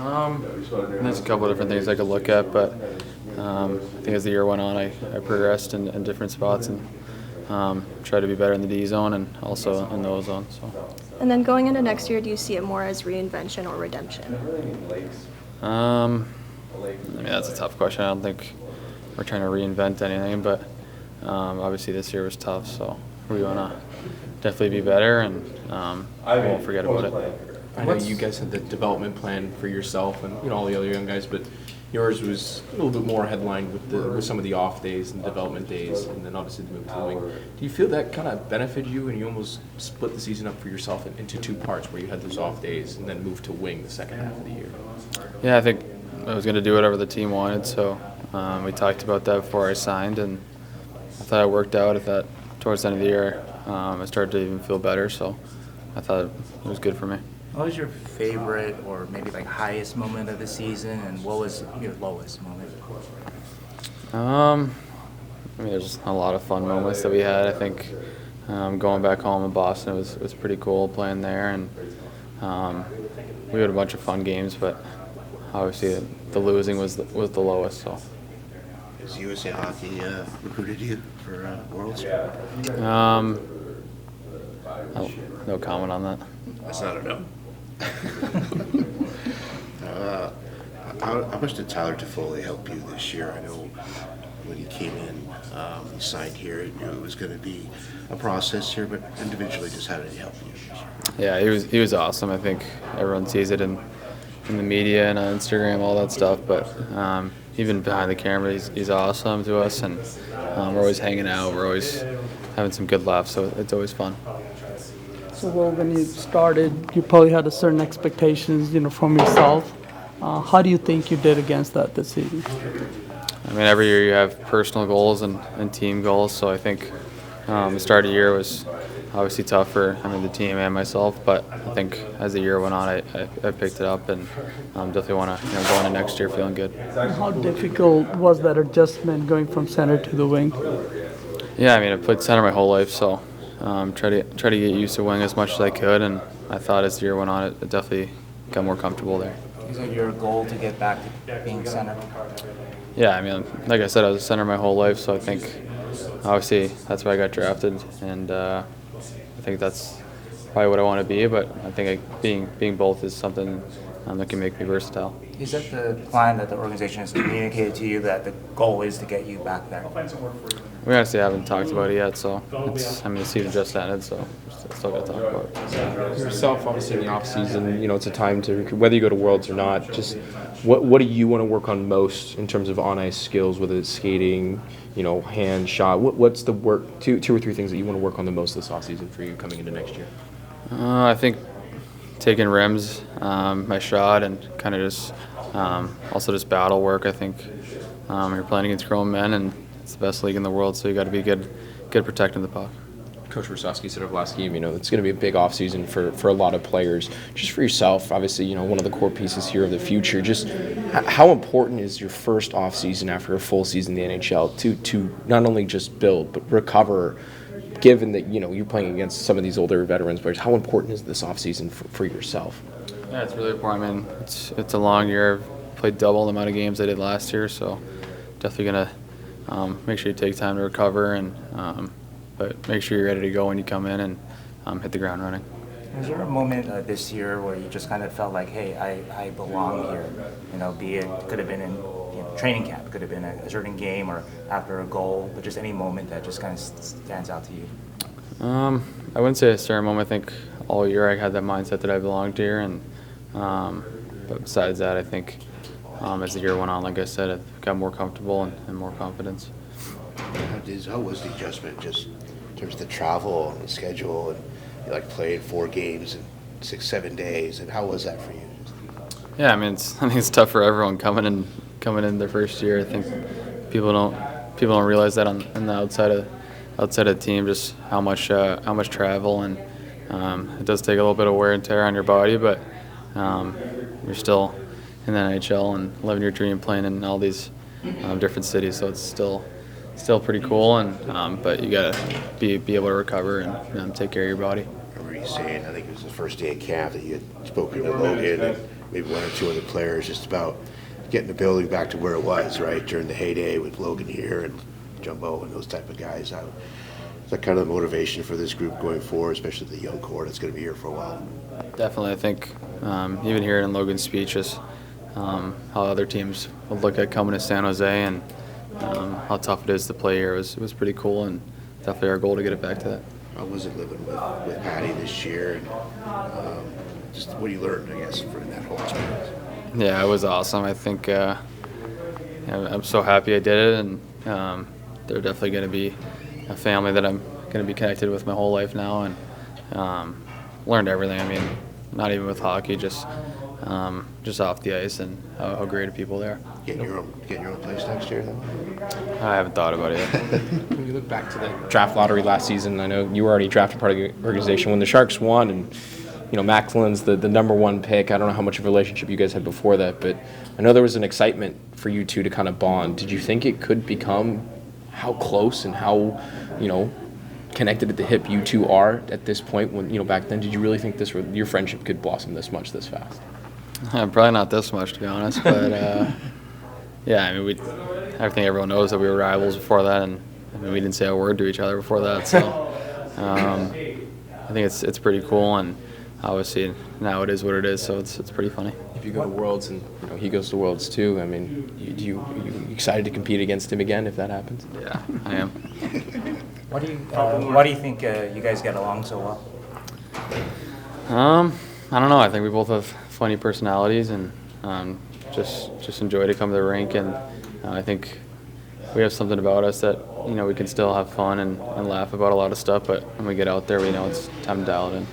There's a couple of different things I could look at, but I think as the year went on, I progressed in different spots and tried to be better in the D zone and also in the O zone. So. And then going into next year, do you see it more as reinvention or redemption? I mean, that's a tough question. I don't think we're trying to reinvent anything, but obviously this year was tough, so we want to definitely be better and we won't forget about it. I know you guys had the development plan for yourself and all the other young guys, but yours was a little bit more headlined with some of the off days and development days, and then obviously the move to the wing. Do you feel that kind of benefited you, and you almost split the season up for yourself into two parts, where you had those off days and then moved to wing the second half of the year? Yeah, I think I was going to do whatever the team wanted, so we talked about that before I signed, and I thought it worked out. At that towards the end of the year, I started to even feel better, so I thought it was good for me. What was your favorite or maybe like highest moment of the season, and what was your lowest moment? I mean, there's a lot of fun moments that we had. I think going back home in Boston was pretty cool playing there, and we had a bunch of fun games, but obviously the losing was the lowest. So. Has USA Hockey recruited you for Worlds? No comment on that. That's not a no. How much did Tyler Toffoli help you this year? I know when he came in, he signed here, he knew it was going to be a process here, but individually, just how did he help you? Yeah, he was awesome. I think everyone sees it in the media and on Instagram, all that stuff, but even behind the camera, he's awesome to us, and we're always hanging out, we're always having some good laughs, so it's always fun. So, well, when you started, you probably had a certain expectations, from yourself. How do you think you did against that this season? I mean, every year you have personal goals and team goals, so I think the start of the year was obviously tough for the team and myself, but I think as the year went on, I picked it up and definitely want to go into next year feeling good. How difficult was that adjustment going from center to the wing? Yeah, I mean, I played center my whole life, so try to get used to wing as much as I could, and I thought as the year went on, it definitely got more comfortable there. Is it your goal to get back to being center? Yeah, I mean, like I said, I was a center my whole life, so I think obviously that's why I got drafted, and I think that's probably what I want to be, but I think being both is something that can make me versatile. Is that the plan that the organization has communicated to you, that the goal is to get you back there? We honestly haven't talked about it yet, so the season just ended, so we're still got to talk about it. Yourself, obviously, in the offseason, it's a time to recruit, whether you go to Worlds or not. Just what do you want to work on most in terms of on-ice skills, whether it's skating, hand, shot? What's the work, two or three things that you want to work on the most this offseason for you coming into next year? I think taking rims, my shot, and kind of just also just battle work. I think you're playing against grown men, and it's the best league in the world, so you got to be good protecting the puck. Coach Rosowski said of last game, it's going to be a big offseason for a lot of players. Just for yourself, obviously, one of the core pieces here of the future. Just how important is your first offseason after a full season in the NHL to not only just build but recover? Given that you're playing against some of these older veterans players, how important is this offseason for yourself? Yeah, it's really important. I mean, it's a long year. I've played double the amount of games I did last year, so definitely gonna make sure you take time to recover, and but make sure you're ready to go when you come in and hit the ground running. Was there a moment this year where you just kind of felt like, hey, I belong here? Be it could have been in training camp, could have been a certain game or after a goal, but just any moment that just kind of stands out to you? I wouldn't say a certain moment. I think all year I had that mindset that I belonged here, and but besides that, I think as the year went on, like I said, I got more comfortable and more confidence. How was the adjustment, just in terms of the travel and the schedule, and you playing 4 games in 6-7 days, and how was that for you? Yeah, I think it's tough for everyone coming in their first year. I think people don't realize that on the outside of the team, just how much travel, and it does take a little bit of wear and tear on your body, but you're still in the NHL and living your dream, playing in all these different cities, so it's still pretty cool, and but you gotta be able to recover and take care of your body. I remember you saying, I think it was the first day of camp, that you had spoken to Logan, and maybe one or two other players, just about getting the building back to where it was, right, during the heyday with Logan here and Jumbo and those type of guys. Is that kind of the motivation for this group going forward, especially the young core that's going to be here for a while? Definitely, I think even hearing in Logan's speeches how other teams would look at coming to San Jose and how tough it is to play here was pretty cool, and definitely our goal to get it back to that. How was it living with Patty this year, and just what you learned, I guess, from that whole experience? Yeah, it was awesome. I think I'm so happy I did it, and they're definitely going to be a family that I'm going to be connected with my whole life now, and learned everything. I mean, not even with hockey, just off the ice, and how great of people they are. Getting your own place next year, then? I haven't thought about it yet. When you look back to the draft lottery last season, I know you were already drafted part of the organization when the Sharks won, and Macklin's the number one pick. I don't know how much of a relationship you guys had before that, but I know there was an excitement for you two to kind of bond. Did you think it could become how close and how, connected at the hip you two are at this point? When back then, did you really think your friendship could blossom this much this fast? Probably not this much, to be honest, but yeah, I mean, I think everyone knows that we were rivals before that, and I mean, we didn't say a word to each other before that, so I think it's pretty cool, and obviously now it is what it is, so it's pretty funny. If you go to Worlds and he goes to Worlds too, I mean, you excited to compete against him again if that happens? Yeah, I am. Why do you think you guys get along so well? I don't know. I think we both have funny personalities, and just enjoy to come to the rink, and I think we have something about us that we can still have fun and laugh about a lot of stuff, but when we get out there, we know it's time to dial it in.